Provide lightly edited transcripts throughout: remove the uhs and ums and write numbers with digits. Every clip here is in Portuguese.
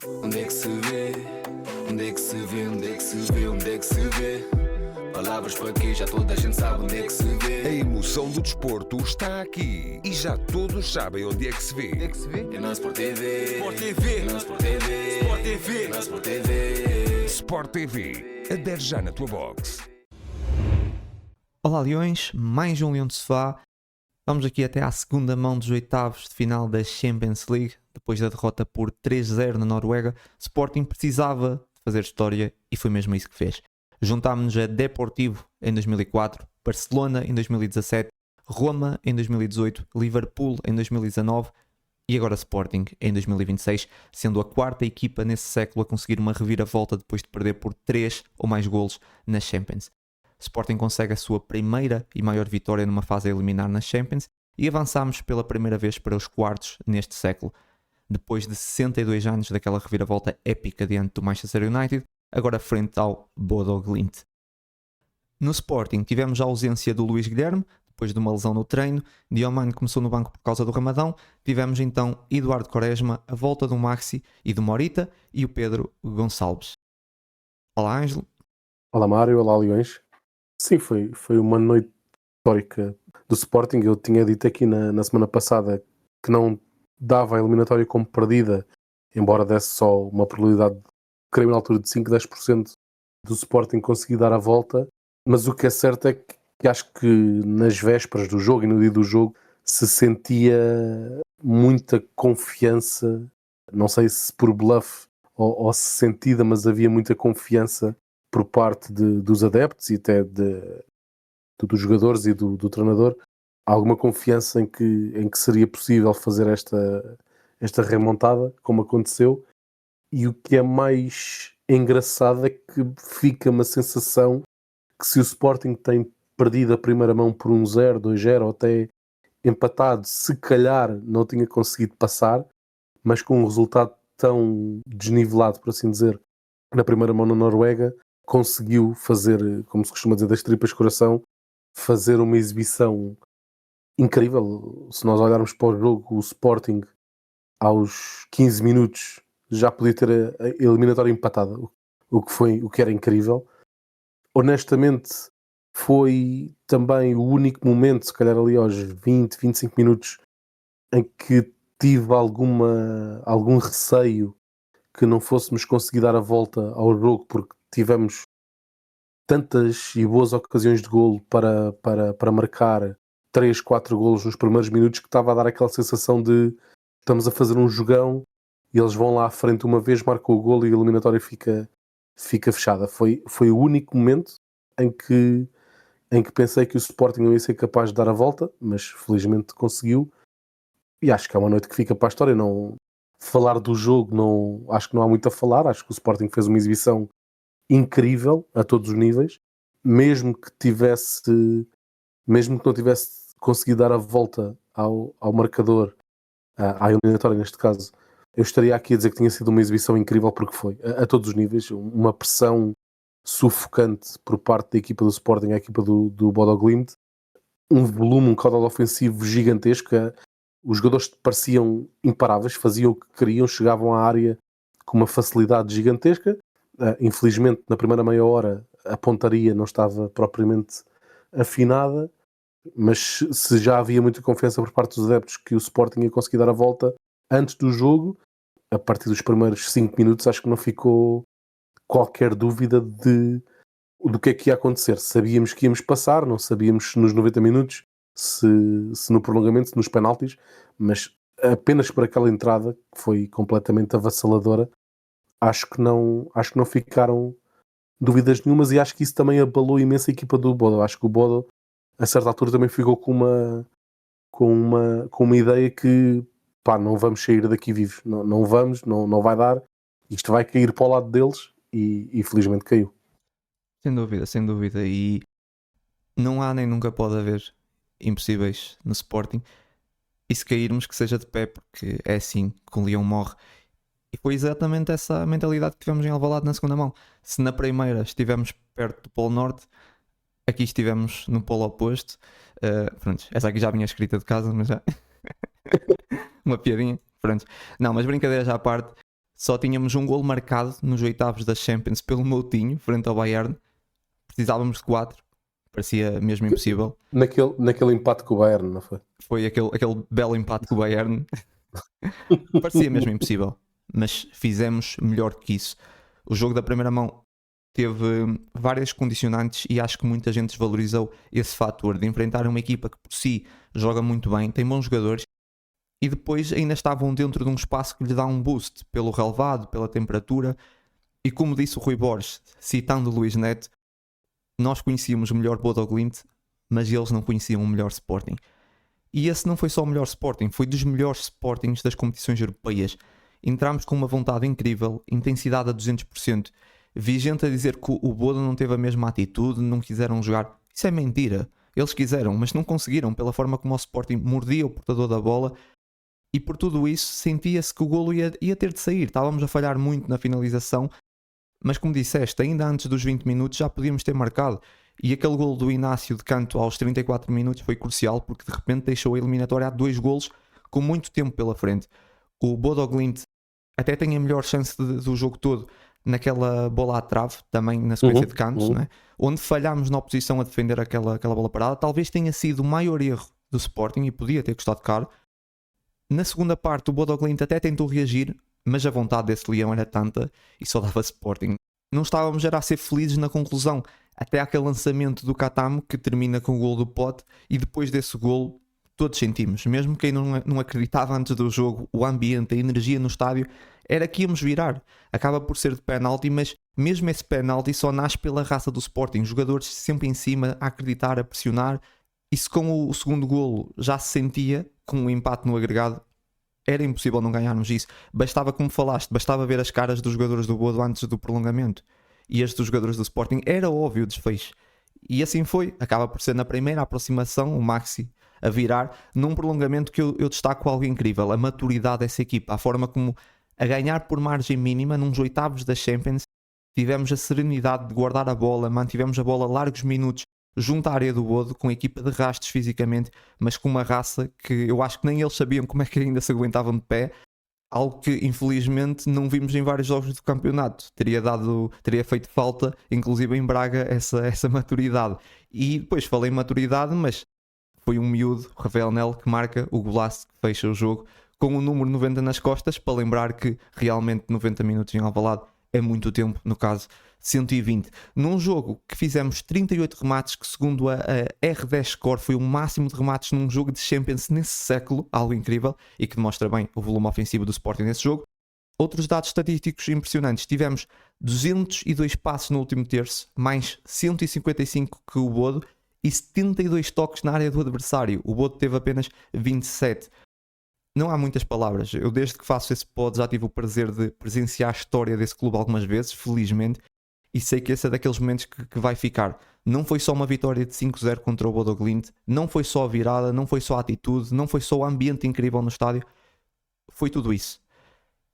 Onde é que se vê? Onde é que se vê? Onde é que se vê? Onde é que se vê? Palavras para quê? Já toda a gente sabe onde é que se vê. A emoção do desporto está aqui e já todos sabem onde é que se vê. Onde é que se vê? É na Sport TV. Sport TV. É na Sport TV. Sport TV. É na Sport TV. Sport TV. Adere já na tua box. Olá Leões, mais um Leão de Sofá. Vamos aqui até à segunda mão dos oitavos de final da Champions League. Depois da derrota por 3-0 na Noruega, Sporting precisava de fazer história e foi mesmo isso que fez. Juntámos-nos a Deportivo em 2004, Barcelona em 2017, Roma em 2018, Liverpool em 2019 e agora Sporting em 2026, sendo a quarta equipa nesse século a conseguir uma reviravolta depois de perder por 3 ou mais golos na Champions. Sporting consegue a sua primeira e maior vitória numa fase a eliminar na Champions e avançamos pela primeira vez para os quartos neste século. Depois de 62 anos daquela reviravolta épica diante do Manchester United, agora frente ao Bodo Glimt. No Sporting tivemos a ausência do Luís Guilherme, depois de uma lesão no treino, Diomande começou no banco por causa do Ramadão, tivemos então Eduardo Quaresma, a volta do Maxi e do Morita e o Pedro Gonçalves. Olá Ângelo. Olá Mário, olá Leões. Sim, foi uma noite histórica do Sporting. Eu tinha dito aqui na semana passada que não dava a eliminatória como perdida, embora desse só uma probabilidade, creio na altura de 5, 10% do Sporting conseguir dar a volta, mas o que é certo é que acho que nas vésperas do jogo e no dia do jogo se sentia muita confiança, não sei se por bluff ou se sentida, mas havia muita confiança por parte dos adeptos e até dos jogadores e do treinador, alguma confiança em que seria possível fazer esta remontada, como aconteceu. E o que é mais engraçado é que fica uma sensação que se o Sporting tem perdido a primeira mão por 1-0, 2-0 ou até empatado, se calhar não tinha conseguido passar, mas com um resultado tão desnivelado, por assim dizer, na primeira mão na Noruega, conseguiu fazer, como se costuma dizer, das tripas coração, fazer uma exibição incrível. Se nós olharmos para o jogo, o Sporting aos 15 minutos já podia ter a eliminatória empatada, o que era incrível. Honestamente, foi também o único momento, se calhar ali aos 20, 25 minutos, em que tive algum receio que não fôssemos conseguir dar a volta ao jogo, porque tivemos tantas e boas ocasiões de golo para marcar 3, 4 golos nos primeiros minutos, que estava a dar aquela sensação de estamos a fazer um jogão e eles vão lá à frente uma vez, marcam o golo e a eliminatória fica fechada. Foi o único momento em que pensei que o Sporting não ia ser capaz de dar a volta, mas felizmente conseguiu. E acho que é uma noite que fica para a história. Não falar do jogo, acho que não há muito a falar. Acho que o Sporting fez uma exibição incrível a todos os níveis, mesmo que não tivesse conseguido dar a volta ao marcador, à eliminatória neste caso. Eu estaria aqui a dizer que tinha sido uma exibição incrível, porque foi a todos os níveis, uma pressão sufocante por parte da equipa do Sporting, a equipa do Bodo Glimt, um volume, um caudal ofensivo gigantesco. Os jogadores pareciam imparáveis, faziam o que queriam, chegavam à área com uma facilidade gigantesca. Infelizmente, na primeira meia hora, a pontaria não estava propriamente afinada, mas se já havia muita confiança por parte dos adeptos que o Sporting ia conseguir dar a volta antes do jogo, a partir dos primeiros 5 minutos, acho que não ficou qualquer dúvida do que é que ia acontecer. Sabíamos que íamos passar, não sabíamos se nos 90 minutos, se no prolongamento, se nos penaltis, mas apenas por aquela entrada, que foi completamente avassaladora, acho que não ficaram dúvidas nenhumas, e acho que isso também abalou imenso a equipa do Bodo. Acho que o Bodo, a certa altura, também ficou com uma ideia que não vamos sair daqui vivos, não vamos, não vai dar, isto vai cair para o lado deles, e felizmente caiu. Sem dúvida, e não há nem nunca pode haver impossíveis no Sporting, e se cairmos que seja de pé, porque é assim que o Leão morre. E foi exatamente essa mentalidade que tivemos em Alvalade na segunda mão. Se na primeira estivemos perto do Polo Norte, aqui estivemos no Polo Oposto. Pronto, essa aqui já vinha escrita de casa, mas já uma piadinha. Pronto. Não, mas brincadeiras à parte, só tínhamos um golo marcado nos oitavos da Champions pelo Moutinho, frente ao Bayern. Precisávamos de 4, parecia mesmo impossível. Naquele empate com o Bayern, não foi? Foi aquele belo empate com o Bayern. Parecia mesmo impossível, mas fizemos melhor que isso. O jogo da primeira mão teve várias condicionantes e acho que muita gente desvalorizou esse fator de enfrentar uma equipa que por si joga muito bem, tem bons jogadores e depois ainda estavam dentro de um espaço que lhe dá um boost pelo relevado, pela temperatura. E como disse o Rui Borges, citando o Luís Neto, nós conhecíamos o melhor Bodo Glimt, mas eles não conheciam o melhor Sporting. E esse não foi só o melhor Sporting, foi dos melhores Sportings das competições europeias. Entramos com uma vontade incrível, intensidade a 200%. Vi gente a dizer que o Bodo não teve a mesma atitude, não quiseram jogar. Isso é mentira. Eles quiseram, mas não conseguiram, pela forma como o Sporting mordia o portador da bola. E por tudo isso sentia-se que o golo ia ter de sair. Estávamos a falhar muito na finalização, mas como disseste, ainda antes dos 20 minutos já podíamos ter marcado. E aquele golo do Inácio de canto aos 34 minutos foi crucial, porque de repente deixou a eliminatória a 2 golos com muito tempo pela frente. O Bodo Glimt até tem a melhor chance do jogo todo naquela bola à trave, também na sequência de cantos, né? Onde falhámos na oposição a defender aquela bola parada. Talvez tenha sido o maior erro do Sporting e podia ter custado caro. Na segunda parte o Bodo Glimt até tentou reagir, mas a vontade desse leão era tanta e só dava Sporting. Não estávamos a ser felizes na conclusão, até aquele lançamento do Katamo que termina com o golo do Pote, e depois desse golo todos sentimos, mesmo quem não acreditava antes do jogo, o ambiente, a energia no estádio, era que íamos virar. Acaba por ser de penalti, mas mesmo esse penalti só nasce pela raça do Sporting, jogadores sempre em cima, a acreditar, a pressionar. E se com o segundo golo já se sentia, com o empate no agregado, era impossível não ganharmos isso. Bastava, como falaste, bastava ver as caras dos jogadores do Bodo antes do prolongamento. E as dos jogadores do Sporting, era óbvio o desfecho. E assim foi. Acaba por ser na primeira aproximação, o Maxi a virar, num prolongamento que eu destaco algo incrível. A maturidade dessa equipa, a forma como, a ganhar por margem mínima, nos oitavos da Champions, tivemos a serenidade de guardar a bola, mantivemos a bola largos minutos junto à área do Bodo, com a equipa de rastos fisicamente, mas com uma raça que eu acho que nem eles sabiam como é que ainda se aguentavam de pé, algo que infelizmente não vimos em vários jogos do campeonato. Teria feito falta, inclusive em Braga, essa maturidade. E depois falei em maturidade, mas foi um miúdo, Rafael Nel, que marca o golaço que fecha o jogo, com o número 90 nas costas, para lembrar que realmente 90 minutos em Alvalade é muito tempo, no caso 120. Num jogo que fizemos 38 remates, que segundo a R10 Score foi o máximo de remates num jogo de Champions nesse século, algo incrível, e que demonstra bem o volume ofensivo do Sporting nesse jogo. Outros dados estatísticos impressionantes: tivemos 202 passes no último terço, mais 155 que o Bodo, e 72 toques na área do adversário. O Bodo teve apenas 27. Não há muitas palavras. Eu, desde que faço esse pod, já tive o prazer de presenciar a história desse clube algumas vezes, felizmente, e sei que esse é daqueles momentos que vai ficar. Não foi só uma vitória de 5-0 contra o Bodo Glimt, não foi só a virada, não foi só a atitude, não foi só o ambiente incrível no estádio, foi tudo isso.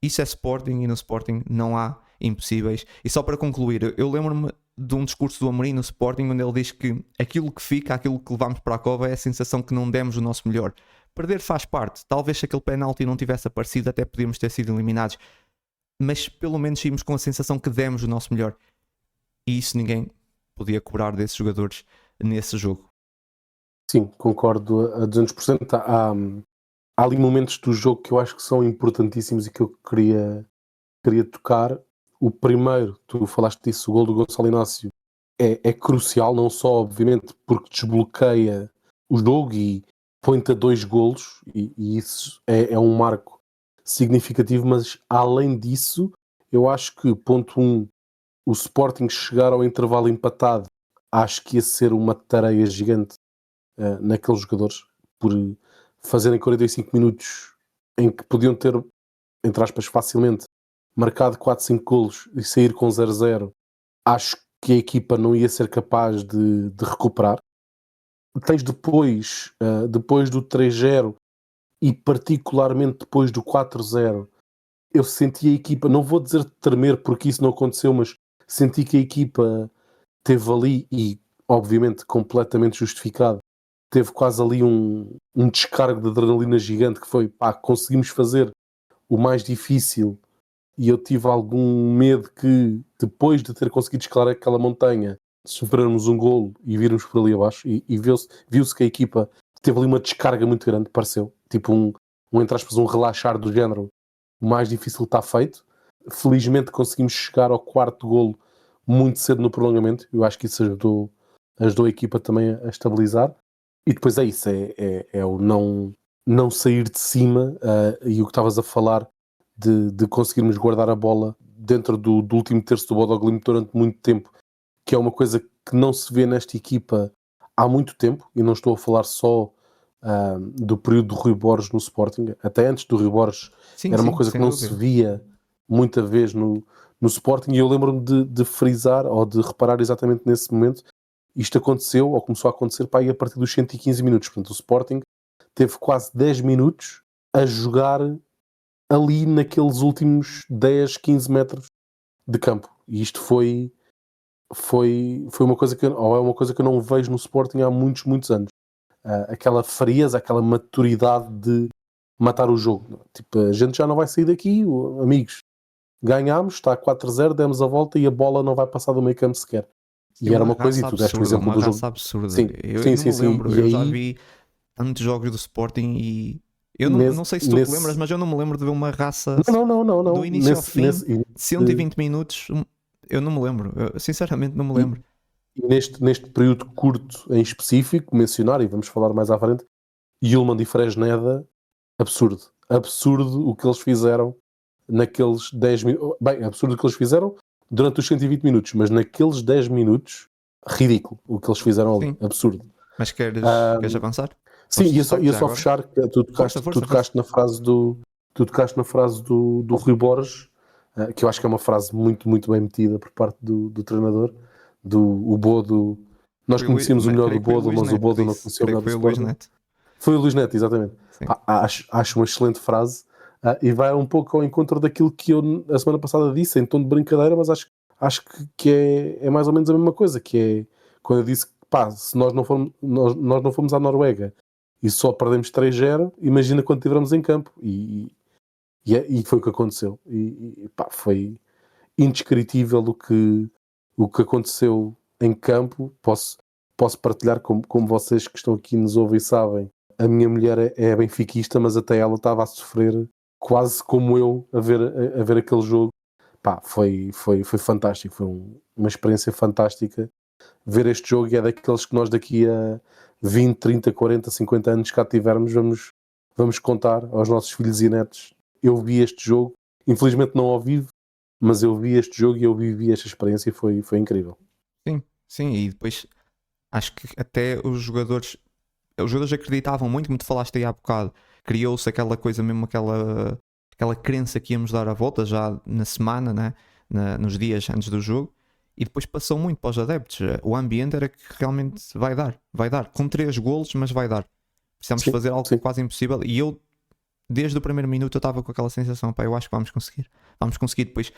Isso é Sporting, e no Sporting não há impossíveis. E só para concluir, eu lembro-me de um discurso do Amorim no Sporting, onde ele diz que aquilo que fica, aquilo que levamos para a cova, é a sensação que não demos o nosso melhor. Perder faz parte. Talvez se aquele penalti não tivesse aparecido, até podíamos ter sido eliminados, mas pelo menos saímos com a sensação que demos o nosso melhor. E isso ninguém podia cobrar desses jogadores nesse jogo. Sim, concordo a 200%. Há ali momentos do jogo que eu acho que são importantíssimos e que eu queria tocar. O primeiro, tu falaste disso, o gol do Gonçalo Inácio, é crucial, não só obviamente porque desbloqueia o jogo e põe-te a 2 golos, e isso é um marco significativo, mas além disso, eu acho que, ponto 1, o Sporting chegar ao intervalo empatado, acho que ia ser uma tarefa gigante naqueles jogadores, por fazerem 45 minutos em que podiam ter, entre aspas, facilmente marcado 4-5 golos e sair com 0-0. Acho que a equipa não ia ser capaz de recuperar. Tens depois do 3-0 e particularmente depois do 4-0, eu senti a equipa, não vou dizer tremer porque isso não aconteceu, mas senti que a equipa teve ali, e obviamente completamente justificado, teve quase ali um descargo de adrenalina gigante, que foi, conseguimos fazer o mais difícil e eu tive algum medo que, depois de ter conseguido escalar aquela montanha, sofrermos um golo e virmos por ali abaixo, e viu-se que a equipa teve ali uma descarga muito grande, pareceu, tipo entre aspas, um relaxar do género, o mais difícil está feito. Felizmente conseguimos chegar ao quarto golo muito cedo no prolongamento, eu acho que isso ajudou a equipa também a estabilizar, e depois é isso, é o não sair de cima, e o que estavas a falar de conseguirmos guardar a bola dentro do último terço do Bodo Glimt durante muito tempo, que é uma coisa que não se vê nesta equipa há muito tempo, e não estou a falar só do período do Rui Borges no Sporting, até antes do Rui Borges Sim, era uma sim, coisa que sem não dúvida. se via muita vez no Sporting, e eu lembro-me de frisar ou de reparar exatamente nesse momento. Isto aconteceu, ou começou a acontecer, para aí a partir dos 115 minutos. Portanto, o Sporting teve quase 10 minutos a jogar ali naqueles últimos 10, 15 metros de campo. E isto foi uma coisa ou é uma coisa que eu não vejo no Sporting há muitos, muitos anos. Aquela frieza, aquela maturidade de matar o jogo. Tipo, a gente já não vai sair daqui, amigos. Ganhámos, está a 4-0, demos a volta e a bola não vai passar do meio campo sequer. Sim, E era uma uma coisa, e raça tu deste o absurda, exemplo uma do jogo. raça absurda. Sim, Eu sim, não sim, me sim. lembro, E eu já aí, vi tantos jogos do Sporting e eu não sei se tu te lembras, mas eu não me lembro de ver uma raça do não. início ao fim, 120 minutos, eu não me lembro, eu, sinceramente não me lembro. E neste período curto em específico, mencionar, e vamos falar mais à frente, Yulman e Fresneda, absurdo o que eles fizeram naqueles 10 minutos. Bem, absurdo o que eles fizeram durante os 120 minutos, mas naqueles 10 minutos, ridículo o que eles fizeram ali, Sim. absurdo. Mas queres avançar? Sim, ia só fechar, que tu tocaste na frase do Rui Borges, que eu acho que é uma frase muito, muito bem metida por parte do treinador, o Bodo. Nós conhecíamos o melhor do Bodo, mas o Bodo não conhecia o melhor do Sporting. Foi o Luís Neto, exatamente. Acho uma excelente frase, e vai um pouco ao encontro daquilo que eu a semana passada disse, em tom de brincadeira, mas acho que é mais ou menos a mesma coisa, que é quando eu disse que, pá, se nós não fomos à Noruega e só perdemos 3-0, imagina quando estivermos em campo. E foi o que aconteceu. E pá, foi indescritível o que aconteceu em campo. Posso partilhar, como vocês que estão aqui nos ouvem sabem, a minha mulher é benfiquista, mas até ela estava a sofrer quase como eu a ver aquele jogo. Pá, foi fantástico, foi uma experiência fantástica ver este jogo, e é daqueles que nós daqui a 20, 30, 40, 50 anos cá tivermos, vamos contar aos nossos filhos e netos. Eu vi este jogo, infelizmente não ao vivo, mas eu vi este jogo e eu vivi esta experiência, e foi incrível. Sim, e depois acho que até os jogadores acreditavam muito, como tu falaste aí há bocado, criou-se aquela coisa mesmo, aquela crença que íamos dar a volta já na semana, né? Nos dias antes do jogo, e depois passou muito para os adeptos. O ambiente era que realmente vai dar, com 3 golos, mas vai dar. Precisamos fazer algo quase impossível, e eu desde o primeiro minuto eu estava com aquela sensação, pá, eu acho que vamos conseguir. Depois,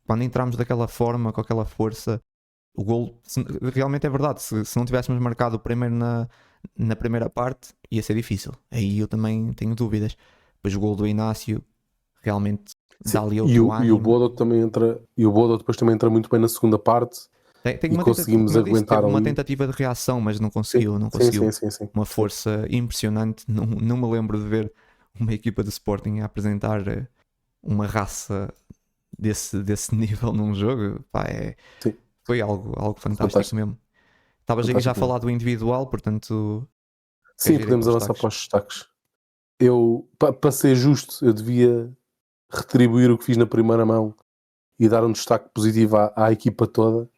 quando entramos daquela forma, com aquela força, o golo, realmente é verdade, se não tivéssemos marcado o primeiro na primeira parte, ia ser difícil. Aí eu também tenho dúvidas. Depois o golo do Inácio realmente dá ali outro ânimo. E o Bodo também entra, depois também entra muito bem na segunda parte. Tem conseguimos aguentar uma tentativa de reação, mas não conseguiu. Sim. Uma força impressionante. Não me lembro de ver uma equipa de Sporting a apresentar uma raça desse nível num jogo. Pá, foi algo fantástico mesmo. Estavas aí já a falar do individual, portanto... Sim, podemos avançar para os destaques. Para ser justo, eu devia retribuir o que fiz na primeira mão e dar um destaque positivo à equipa toda.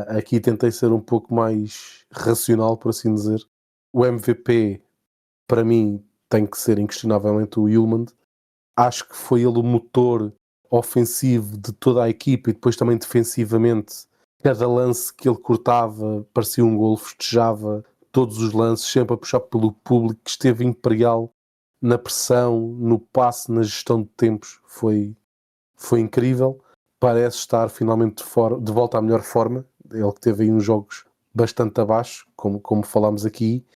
Aqui tentei ser um pouco mais racional, por assim dizer. O MVP, para mim, tem que ser inquestionavelmente o Yulman. Acho que foi ele o motor ofensivo de toda a equipa, e depois também defensivamente. Cada lance que ele cortava parecia um golo, festejava todos os lances, sempre a puxar pelo público, que esteve imperial na pressão, no passe, na gestão de tempos. Foi incrível. Parece estar finalmente de volta à melhor forma. Ele que teve aí uns jogos bastante abaixo, como falámos aqui,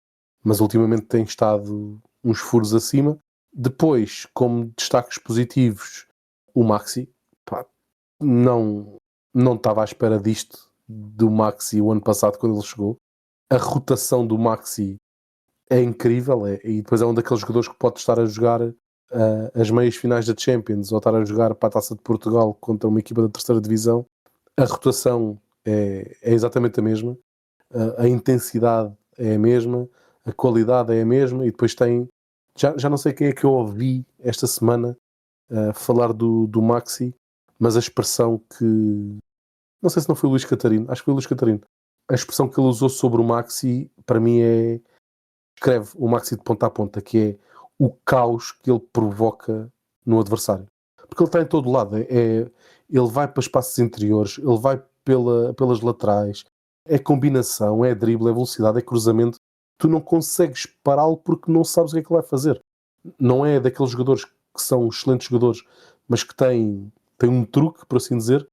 mas ultimamente tem estado uns furos acima. Depois, como destaques positivos, o Maxi, pá, não estava à espera disto do Maxi o ano passado quando ele chegou. A rotação do Maxi é incrível, e depois é um daqueles jogadores que pode estar a jogar as meias finais da Champions ou estar a jogar para a Taça de Portugal contra uma equipa da terceira divisão. A rotação é exatamente a mesma, a intensidade é a mesma, a qualidade é a mesma, e depois tem, já não sei quem é que eu ouvi esta semana falar do Maxi, mas a expressão que, não sei se não foi o Luís Catarino, acho que foi o Luís Catarino, a expressão que ele usou sobre o Maxi, para mim escreve o Maxi de ponta a ponta, que é o caos que ele provoca no adversário. Porque ele está em todo lado. Ele vai para espaços interiores, ele vai pelas laterais, é combinação, é drible, é velocidade, é cruzamento. Tu não consegues pará-lo porque não sabes o que é que ele vai fazer. Não é daqueles jogadores que são excelentes jogadores, mas que têm um truque, por assim dizer.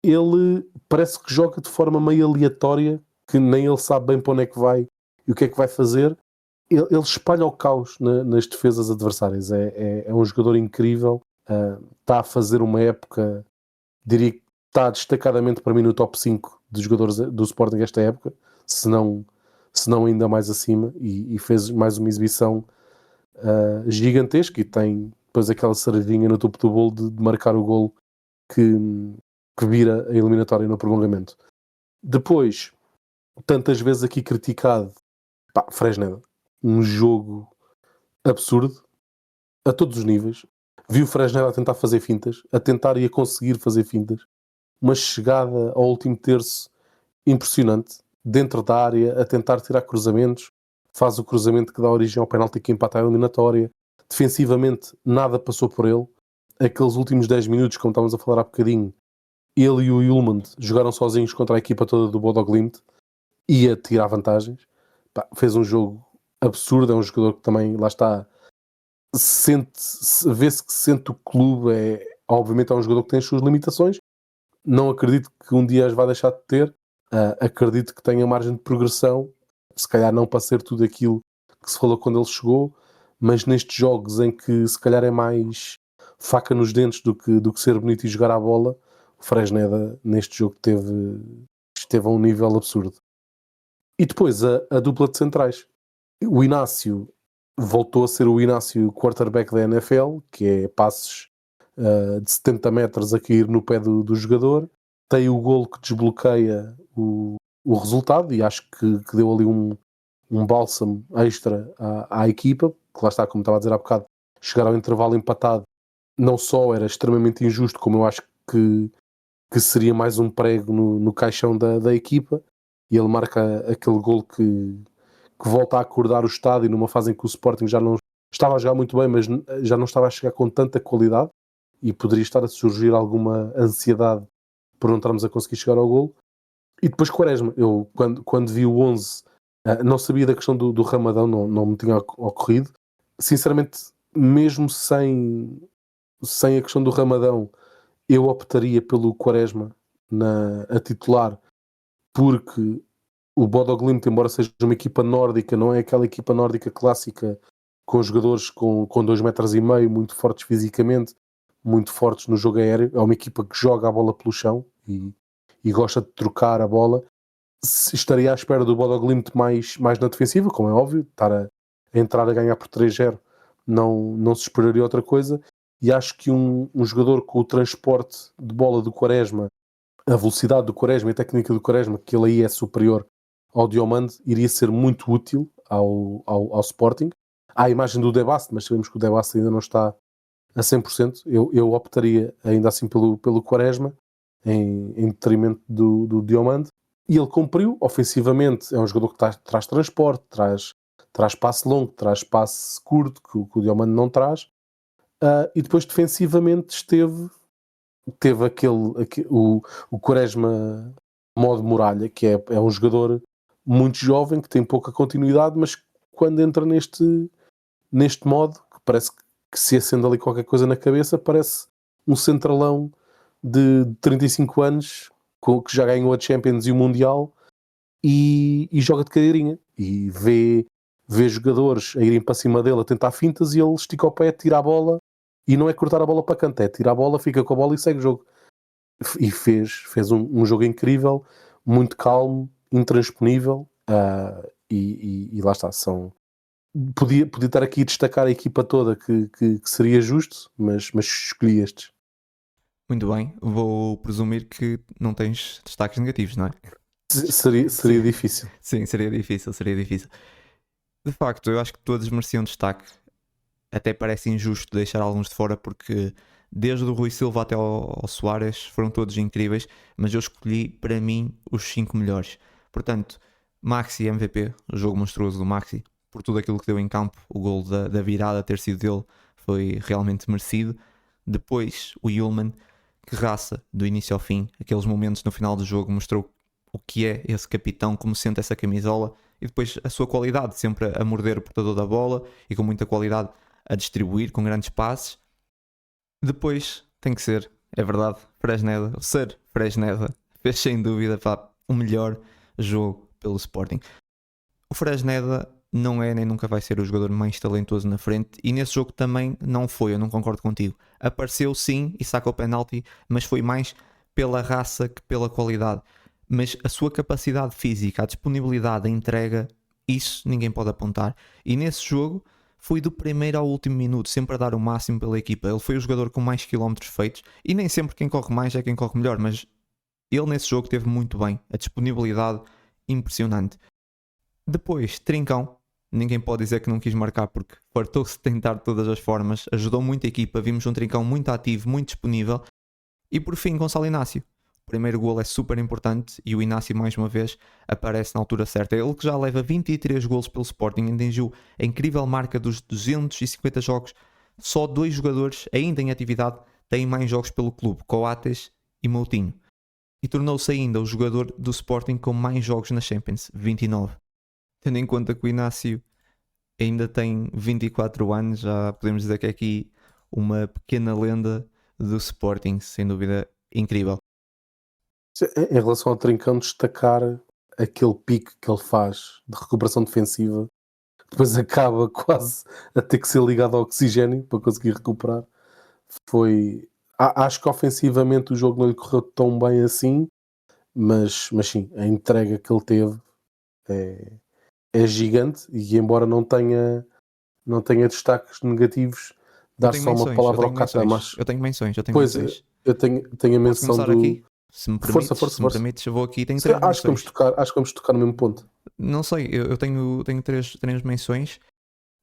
Ele parece que joga de forma meio aleatória, que nem ele sabe bem para onde é que vai e o que é que vai fazer. Ele espalha o caos nas defesas adversárias. É um jogador incrível. Está a fazer uma época, diria que está destacadamente para mim no top 5 de jogadores do Sporting esta época, se não ainda mais acima, e fez mais uma exibição gigantesca, e tem depois aquela cerevinha no topo do bolo de marcar o golo que vira a eliminatória no prolongamento. Depois, tantas vezes aqui criticado, Fresneda, um jogo absurdo a todos os níveis. Vi o Fresneda a tentar fazer fintas, a tentar e a conseguir fazer fintas, uma chegada ao último terço impressionante, dentro da área, a tentar tirar cruzamentos, faz o cruzamento que dá origem ao penalti que empata a eliminatória. Defensivamente nada passou por ele. Aqueles últimos 10 minutos, como estávamos a falar há bocadinho, ele e o Yulmand jogaram sozinhos contra a equipa toda do Bodo Glimt e a tirar vantagens. Fez um jogo absurdo, é um jogador que também, lá está, vê-se que sente o clube. Obviamente é um jogador que tem as suas limitações, não acredito que um dia as vá deixar de ter, acredito que tenha margem de progressão, se calhar não para ser tudo aquilo que se falou quando ele chegou, mas nestes jogos em que se calhar é mais faca nos dentes do que ser bonito e jogar à bola, o Fresneda neste jogo esteve a um nível absurdo. E depois a dupla de centrais. O Inácio voltou a ser o Inácio quarterback da NFL, que é passes de 70 metros a cair no pé do jogador. Tem o golo que desbloqueia o resultado, e acho que deu ali um bálsamo extra à equipa, que lá está, como estava a dizer há bocado, chegar ao intervalo empatado não só era extremamente injusto, como eu acho que seria mais um prego no caixão da equipa, e ele marca aquele golo que volta a acordar o estádio numa fase em que o Sporting já não estava a jogar muito bem, mas já não estava a chegar com tanta qualidade, e poderia estar a surgir alguma ansiedade por não estarmos a conseguir chegar ao golo. E depois Quaresma, eu quando vi o 11, não sabia da questão do Ramadão, não me tinha ocorrido. Sinceramente, mesmo sem a questão do Ramadão, eu optaria pelo Quaresma a titular, porque o Bodo Glimt, embora seja uma equipa nórdica, não é aquela equipa nórdica clássica com jogadores com 2,5 metros, muito fortes fisicamente, muito fortes no jogo aéreo. É uma equipa que joga a bola pelo chão e gosta de trocar a bola. Estaria à espera do Bodo Glimt mais na defensiva, como é óbvio, estar a entrar a ganhar por 3-0 não se esperaria outra coisa, e acho que um jogador com o transporte de bola do Quaresma, a velocidade do Quaresma e a técnica do Quaresma, que ele aí é superior ao Diomande, iria ser muito útil ao Sporting. Há a imagem do Debast, mas sabemos que o Debast ainda não está a 100%. Eu optaria ainda assim pelo Quaresma em detrimento do Diomande, e ele cumpriu ofensivamente. É um jogador que traz transporte, traz passe longo, traz passe curto, que o Diomande não traz. E depois defensivamente teve o Quaresma modo muralha, que é um jogador muito jovem, que tem pouca continuidade, mas quando entra neste modo, que parece que se acende ali qualquer coisa na cabeça, parece um centralão de 35 anos, que já ganhou a Champions e o Mundial, e joga de cadeirinha, e vê jogadores a irem para cima dele a tentar fintas, e ele estica o pé, tira a bola, e não é cortar a bola para canto, é tirar a bola, fica com a bola e segue o jogo. e fez um jogo incrível, muito calmo, intransponível, e lá está, podia estar aqui a destacar a equipa toda que seria justo, mas escolhi estes. Muito bem, vou presumir que não tens destaques negativos, não é? Seria difícil. Sim, seria difícil. De facto, eu acho que todos mereciam destaque. Até parece injusto deixar alguns de fora, porque desde o Rui Silva até ao Soares foram todos incríveis, mas eu escolhi para mim os 5 melhores. Portanto, Maxi MVP, o jogo monstruoso do Maxi, por tudo aquilo que deu em campo, o gol da virada ter sido dele foi realmente merecido. Depois o Yulman, que raça do início ao fim, aqueles momentos no final do jogo mostrou o que é esse capitão, como sente essa camisola, e depois a sua qualidade, sempre a morder o portador da bola e com muita qualidade a distribuir com grandes passes. Depois tem que ser, é verdade, Fresneda, o Sir Fresneda fez sem dúvida o melhor jogo pelo Sporting. O Fresneda não é nem nunca vai ser o jogador mais talentoso na frente, e nesse jogo também não foi, eu não concordo contigo. Apareceu sim e saca o penalti, mas foi mais pela raça que pela qualidade. Mas a sua capacidade física, a disponibilidade, a entrega, isso ninguém pode apontar. E nesse jogo foi do primeiro ao último minuto, sempre a dar o máximo pela equipa. Ele foi o jogador com mais quilómetros feitos, e nem sempre quem corre mais é quem corre melhor, mas ele nesse jogo teve muito bem, a disponibilidade impressionante. Depois, Trincão, ninguém pode dizer que não quis marcar, porque fartou-se de tentar de todas as formas, ajudou muito a equipa, vimos um Trincão muito ativo, muito disponível. E por fim, Gonçalo Inácio. O primeiro golo é super importante e o Inácio mais uma vez aparece na altura certa. Ele que já leva 23 golos pelo Sporting, atingiu a incrível marca dos 250 jogos. Só 2 jogadores ainda em atividade têm mais jogos pelo clube, Coates e Moutinho. E tornou-se ainda o jogador do Sporting com mais jogos na Champions, 29. Tendo em conta que o Inácio ainda tem 24 anos, já podemos dizer que é aqui uma pequena lenda do Sporting, sem dúvida incrível. Em relação ao Trincão, destacar aquele pique que ele faz de recuperação defensiva, depois acaba quase a ter que ser ligado ao oxigênio para conseguir recuperar. Acho que ofensivamente o jogo não lhe correu tão bem assim, mas sim, a entrega que ele teve é gigante, e embora não tenha destaques negativos, dar só uma palavra ao Cata. Eu tenho menções. Eu tenho a menção do... Aqui? Se me permites, eu vou aqui. Tenho 3 acho que vamos tocar no mesmo ponto. Não sei, eu tenho 3 menções.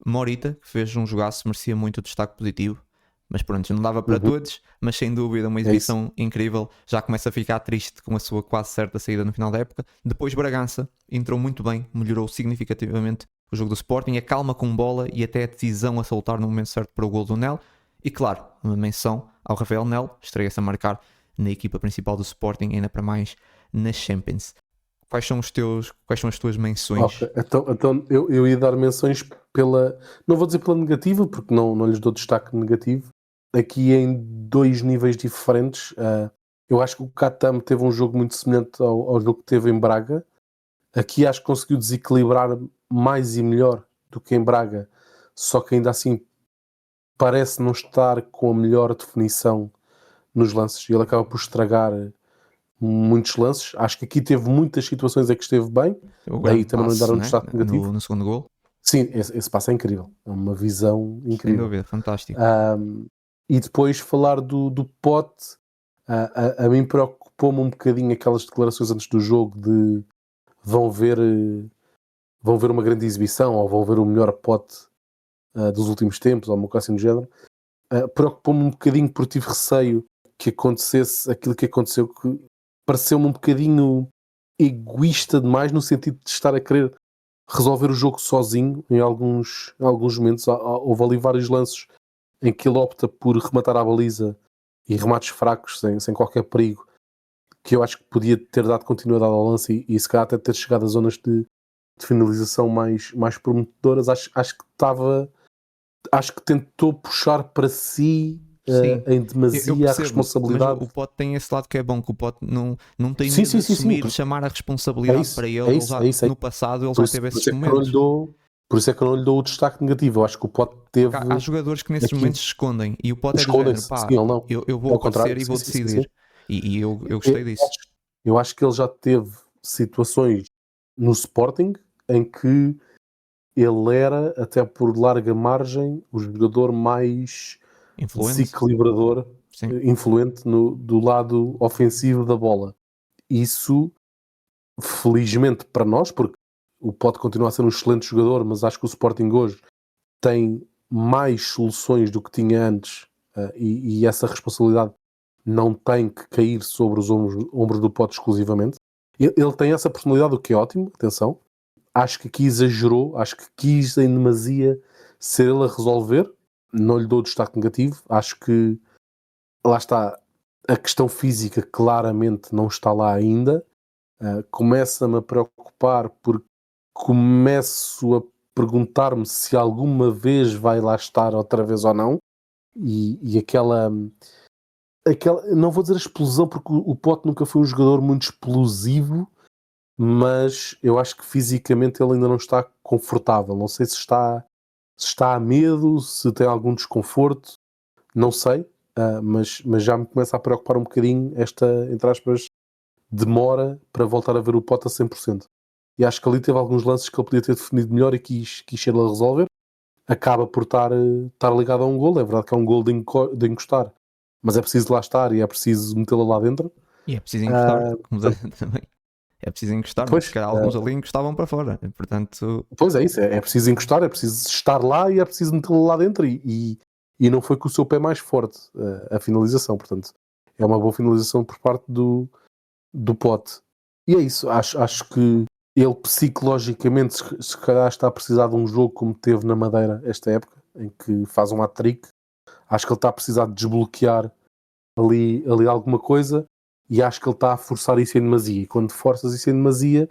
Morita, que fez um jogaço, merecia muito o destaque positivo, mas pronto, não dava para todos, mas sem dúvida uma exibição incrível. Já começa a ficar triste com a sua quase certa saída no final da época. Depois Bragança entrou muito bem, melhorou significativamente o jogo do Sporting, a calma com bola e até a decisão a soltar no momento certo para o gol do Nel. E claro, uma menção ao Rafael Nel, estreia-se a marcar na equipa principal do Sporting, ainda para mais na Champions. Quais são as tuas menções? Okay. Então eu ia dar menções não vou dizer pela negativa, porque não lhes dou destaque negativo, aqui em 2 níveis diferentes. Eu acho que o Katam teve um jogo muito semelhante ao jogo que teve em Braga. Aqui acho que conseguiu desequilibrar mais e melhor do que em Braga, só que ainda assim parece não estar com a melhor definição nos lances, e ele acaba por estragar muitos lances. Acho que aqui teve muitas situações em que esteve bem, daí também não lhe deram um destaque negativo. No segundo gol. Sim, esse passo é incrível, é uma visão incrível. Sem dúvida, fantástico. E depois falar do Pote, a mim preocupou-me um bocadinho aquelas declarações antes do jogo de vão ver uma grande exibição, ou vão ver o melhor Pote dos últimos tempos, ou uma coisa assim do género. Preocupou-me um bocadinho porque tive receio que acontecesse aquilo que aconteceu, que pareceu-me um bocadinho egoísta demais, no sentido de estar a querer resolver o jogo sozinho em alguns momentos. Houve ali vários lances em que ele opta por rematar à baliza e remates fracos, sem qualquer perigo, que eu acho que podia ter dado continuidade ao lance e se calhar até ter chegado a zonas de finalização mais prometedoras. Acho que tentou puxar para si em demasia a responsabilidade. Mas o Pote tem esse lado que é bom, que o Pote não tem medo de assumir, chamar a responsabilidade para ele. No passado ele já teve esses momentos. Por isso é que eu não lhe dou o destaque negativo. Eu acho que o Pote teve... Há jogadores que nesses momentos se escondem, e o Pote é do género, eu vou acontecer e vou decidir. E eu gostei disso. Eu acho que ele já teve situações no Sporting em que ele era, até por larga margem, o jogador mais Influente. desequilibrador, Sim. influente do lado ofensivo da bola. Isso, felizmente para nós, porque o Pote continua a ser um excelente jogador, mas acho que o Sporting hoje tem mais soluções do que tinha antes, e essa responsabilidade não tem que cair sobre os ombros do Pote exclusivamente. Ele tem essa personalidade, o que é ótimo, atenção. Acho que aqui exagerou, acho que quis em demasia ser ele a resolver. Não lhe dou destaque negativo. Acho que lá está, a questão física claramente não está lá ainda. Começa-me a preocupar porque começo a perguntar-me se alguma vez vai lá estar outra vez ou não. E aquela, não vou dizer explosão, porque o Pote nunca foi um jogador muito explosivo, mas eu acho que fisicamente ele ainda não está confortável. Não sei se está a medo, se tem algum desconforto, não sei, mas já me começa a preocupar um bocadinho esta, entre aspas, demora para voltar a ver o Pote a 100%. E acho que ali teve alguns lances que ele podia ter definido melhor e quis ser ele a resolver. Acaba por estar ligado a um golo. É verdade que é um golo de encostar, mas é preciso lá estar e é preciso metê-lo lá dentro. E é preciso encostar, também. É preciso encostar, Pois, mas se calhar alguns ali encostavam para fora. Portanto, pois é isso, é preciso encostar, é preciso estar lá e é preciso metê-lo lá dentro. E não foi com o seu pé mais forte a finalização. Portanto, é uma boa finalização por parte do Pote. E é isso, acho que ele psicologicamente se calhar está a precisar de um jogo como teve na Madeira esta época, em que faz um hat-trick. Acho que ele está a precisar de desbloquear ali alguma coisa, e acho que ele está a forçar isso em demasia. E quando forças isso em demasia,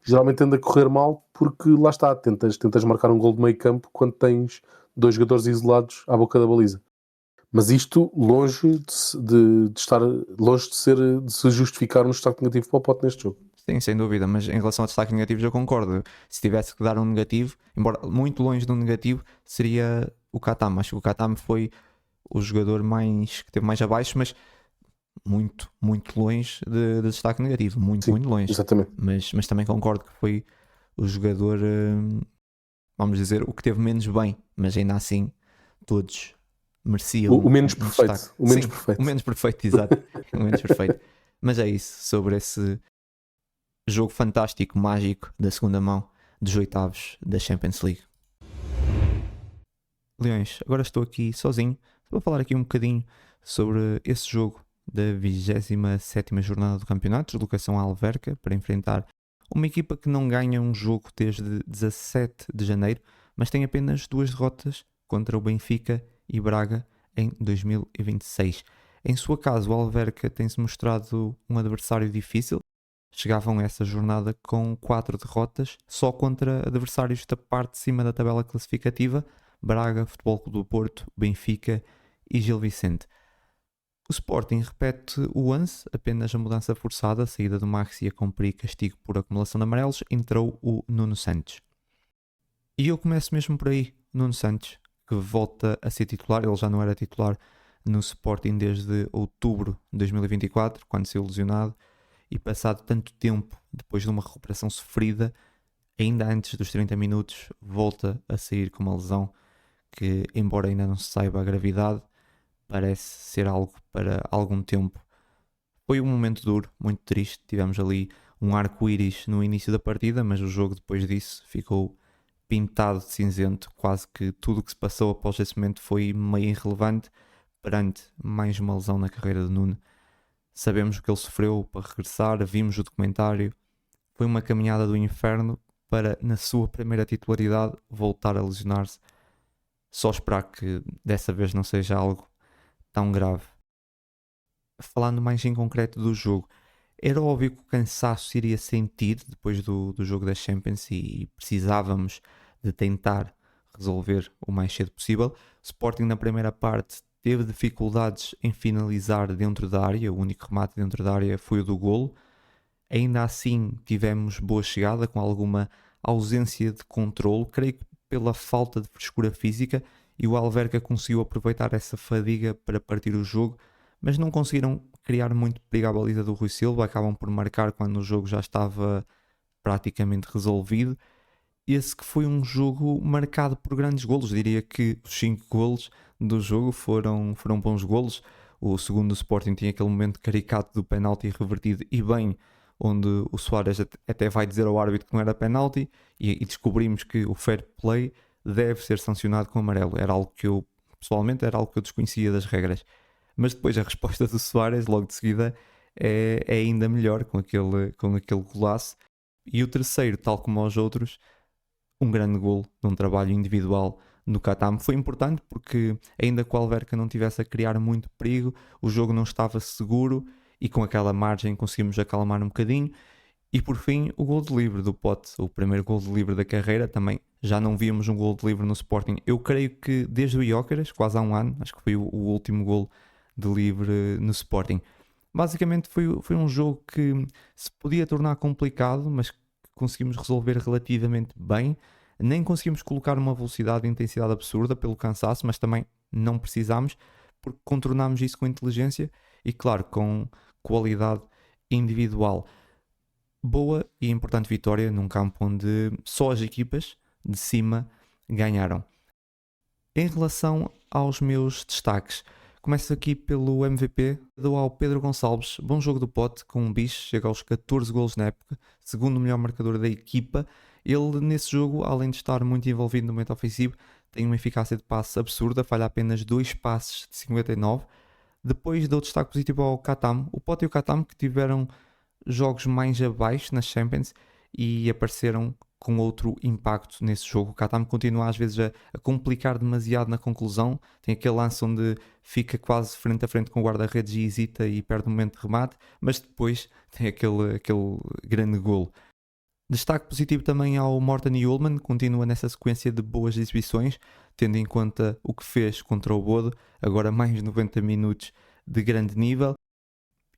geralmente tende a correr mal, porque lá está, tentas marcar um gol de meio campo quando tens dois jogadores isolados à boca da baliza. Mas isto longe de estar longe de se justificar um destaque negativo para o Pote neste jogo. sim, sem dúvida, mas em relação a destaques negativos eu concordo. Se tivesse que dar um negativo, embora muito longe de um negativo, seria o Katam. Acho que o Katam foi o jogador que teve mais abaixo, mas muito, muito longe de destaque negativo. Muito, Sim, muito longe. exatamente. Mas também concordo que foi o jogador, vamos dizer, o que teve menos bem, mas ainda assim todos mereciam O menos um perfeito. destaque. O menos Sim, perfeito. o menos perfeito, exato. O menos perfeito. Mas é isso, sobre esse jogo fantástico, mágico, da segunda mão dos oitavos da Champions League. Leões, agora estou aqui sozinho. Vou falar aqui um bocadinho sobre esse jogo da 27ª jornada do campeonato, deslocação à Alverca, para enfrentar uma equipa que não ganha um jogo desde 17 de janeiro, mas tem apenas 2 derrotas contra o Benfica e Braga em 2026. Em sua casa, o Alverca tem-se mostrado um adversário difícil. Chegavam a essa jornada com 4 derrotas, só contra adversários da parte de cima da tabela classificativa: Braga, Futebol Clube do Porto, Benfica e Gil Vicente. O Sporting repete o 11, apenas a mudança forçada, a saída do Maxi a cumprir castigo por acumulação de amarelos, entrou o Nuno Santos. E eu começo mesmo por aí, Nuno Santos, que volta a ser titular. Ele já não era titular no Sporting desde outubro de 2024, quando saiu lesionado, e passado tanto tempo, depois de uma recuperação sofrida, ainda antes dos 30 minutos, volta a sair com uma lesão que, embora ainda não se saiba a gravidade, parece ser algo para algum tempo. Foi um momento duro, muito triste. Tivemos ali um arco-íris no início da partida, mas o jogo depois disso ficou pintado de cinzento. Quase que tudo o que se passou após esse momento foi meio irrelevante perante mais uma lesão na carreira de Nuno. Sabemos o que ele sofreu para regressar, vimos o documentário. Foi uma caminhada do inferno para, na sua primeira titularidade, voltar a lesionar-se. Só esperar que dessa vez não seja algo tão grave. Falando mais em concreto do jogo, era óbvio que o cansaço se iria sentir depois do jogo da Champions e precisávamos de tentar resolver o mais cedo possível. O Sporting na primeira parte teve dificuldades em finalizar dentro da área, o único remate dentro da área foi o do golo. Ainda assim tivemos boa chegada, com alguma ausência de controle, creio que pela falta de frescura física, e o Alverca conseguiu aproveitar essa fadiga para partir o jogo, mas não conseguiram criar muito perigo à baliza do Rui Silva, acabam por marcar quando o jogo já estava praticamente resolvido. Esse que foi um jogo marcado por grandes golos, diria que os 5 golos do jogo foram bons golos. O segundo do Sporting tinha aquele momento caricato do penalti revertido e bem, onde o Suárez até vai dizer ao árbitro que não era penalti e descobrimos que o fair play deve ser sancionado com amarelo. Era algo que eu, pessoalmente, desconhecia das regras. Mas depois a resposta do Suárez, logo de seguida, é ainda melhor com aquele golaço. E o terceiro, tal como os outros, um grande golo de um trabalho individual no Katam. Foi importante porque ainda que o Alverca não tivesse a criar muito perigo, o jogo não estava seguro e com aquela margem conseguimos acalmar um bocadinho. E por fim, o gol de livre do Pote, o primeiro gol de livre da carreira. Também já não víamos um gol de livre no Sporting. Eu creio que desde o Gyökeres, quase há um ano, acho que foi o último gol de livre no Sporting. Basicamente foi um jogo que se podia tornar complicado, mas que conseguimos resolver relativamente bem. Nem conseguimos colocar uma velocidade e intensidade absurda pelo cansaço, mas também não precisámos, porque contornámos isso com inteligência e, claro, com qualidade individual. Boa e importante vitória num campo onde só as equipas de cima ganharam. Em relação aos meus destaques, começo aqui pelo MVP, dou ao Pedro Gonçalves. Bom jogo do Pote, com um bicho, chega aos 14 golos na época, segundo melhor marcador da equipa. Ele, nesse jogo, além de estar muito envolvido no momento ofensivo, tem uma eficácia de passe absurda, falha apenas 2 passes de 59. Depois dou destaque positivo ao Katam. O Pote e o Katam que tiveram jogos mais abaixo nas Champions e apareceram com outro impacto nesse jogo. O Katam continua às vezes a complicar demasiado na conclusão. Tem aquele lance onde fica quase frente a frente com o guarda-redes e hesita e perde o momento de remate, mas depois tem aquele grande golo. Destaque positivo também ao Morten Hjulmand, continua nessa sequência de boas exibições, tendo em conta o que fez contra o Bodo, agora mais 90 minutos de grande nível.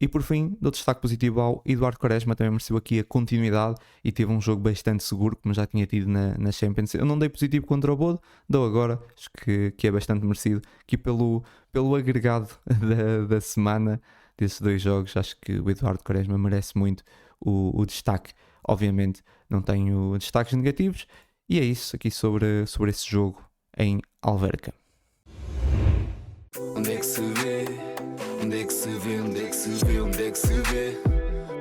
E por fim, dou destaque positivo ao Eduardo Quaresma, também mereceu aqui a continuidade e teve um jogo bastante seguro, como já tinha tido na Champions. Eu não dei positivo contra o Bodo, dou agora, acho que é bastante merecido, aqui pelo agregado da semana desses 2 jogos. Acho que o Eduardo Quaresma merece muito o destaque. Obviamente não tenho destaques negativos e é isso aqui sobre esse jogo em Alverca. Onde é que se vê? Onde é que se vê? Onde é que se vê? Onde é que se vê?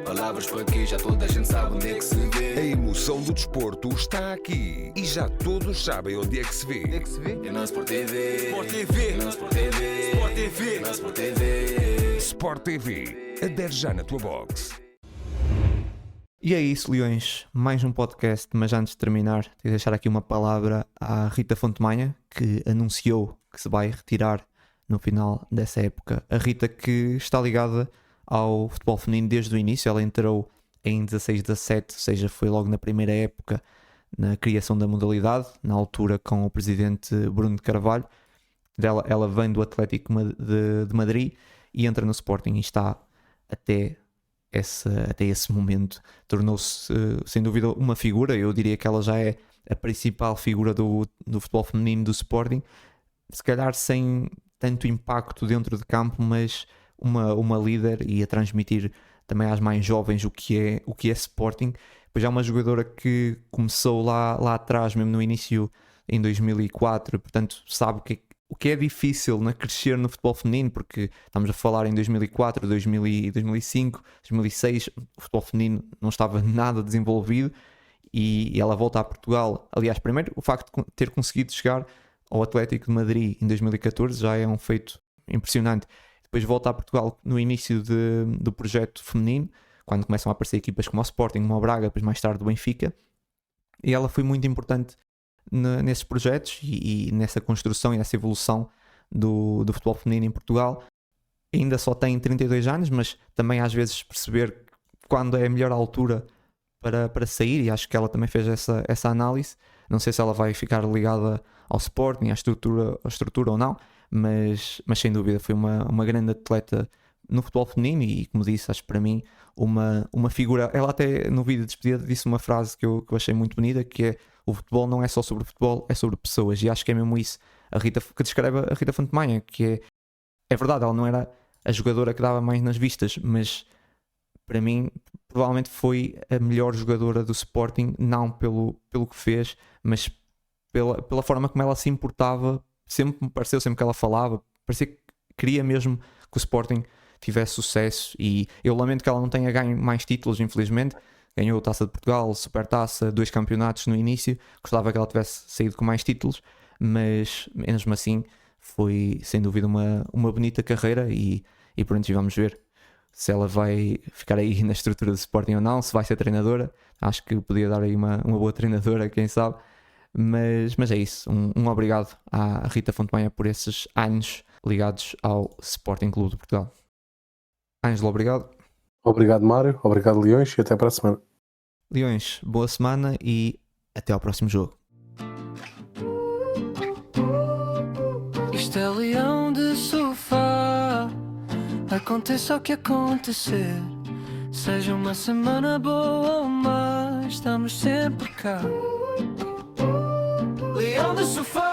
Palavras para quê? Já toda a gente sabe onde é que se vê. A emoção do desporto está aqui e já todos sabem onde é que se vê. É na Sport TV. Sport TV. É na Sport TV. Sport TV. É na Sport TV. Sport TV. Adere já na tua box. E é isso, Leões, mais um podcast, mas antes de terminar, tenho de deixar aqui uma palavra à Rita Fontemanha, que anunciou que se vai retirar no final dessa época. A Rita, que está ligada ao futebol feminino desde o início, ela entrou em 16-17, ou seja, foi logo na primeira época na criação da modalidade, na altura com o presidente Bruno de Carvalho. Ela vem do Atlético de Madrid e entra no Sporting e está até esse momento. Tornou-se sem dúvida uma figura. Eu diria que ela já é a principal figura do futebol feminino do Sporting, se calhar sem tanto impacto dentro de campo, mas uma líder e a transmitir também às mais jovens o que é Sporting. Pois é uma jogadora que começou lá atrás, mesmo no início em 2004, portanto sabe o que é difícil crescer no futebol feminino, porque estamos a falar em 2004, 2005, 2006, o futebol feminino não estava nada desenvolvido e ela volta a Portugal. Aliás, primeiro, o facto de ter conseguido chegar ao Atlético de Madrid em 2014 já é um feito impressionante. Depois volta a Portugal no início do projeto feminino, quando começam a aparecer equipas como o Sporting, como o Braga, depois mais tarde o Benfica, e ela foi muito importante nesses projetos e nessa construção e nessa evolução do futebol feminino em Portugal. Ainda só tem 32 anos, mas também às vezes perceber quando é a melhor altura para sair, e acho que ela também fez essa análise. Não sei se ela vai ficar ligada ao Sporting, à estrutura ou não, mas sem dúvida foi uma grande atleta no futebol feminino e, como disse, acho para mim uma figura. Ela até no vídeo de despedida disse uma frase que eu achei muito bonita, que é: o futebol não é só sobre futebol, é sobre pessoas. E acho que é mesmo isso que descreve a Rita Fontemanha, que é verdade, ela não era a jogadora que dava mais nas vistas, mas para mim provavelmente foi a melhor jogadora do Sporting, não pelo que fez, mas pela forma como ela se importava. Sempre me pareceu, sempre que ela falava, parecia que queria mesmo que o Sporting tivesse sucesso. E eu lamento que ela não tenha ganho mais títulos, infelizmente. Ganhou a Taça de Portugal, Supertaça, 2 campeonatos no início. Gostava que ela tivesse saído com mais títulos, mas mesmo assim foi sem dúvida uma bonita carreira. E pronto, vamos ver se ela vai ficar aí na estrutura do Sporting ou não, se vai ser treinadora. Acho que podia dar aí uma boa treinadora, quem sabe. Mas é isso, um obrigado à Rita Fontemeia por esses anos ligados ao Sporting Clube de Portugal. Ângelo, obrigado. Obrigado, Mário. Obrigado, Leões, e até para a semana. Leões, boa semana e até ao próximo jogo. Isto é Leão de Sofá. Aconteça o que acontecer, seja uma semana boa ou má, estamos sempre cá. Leão de Sofá.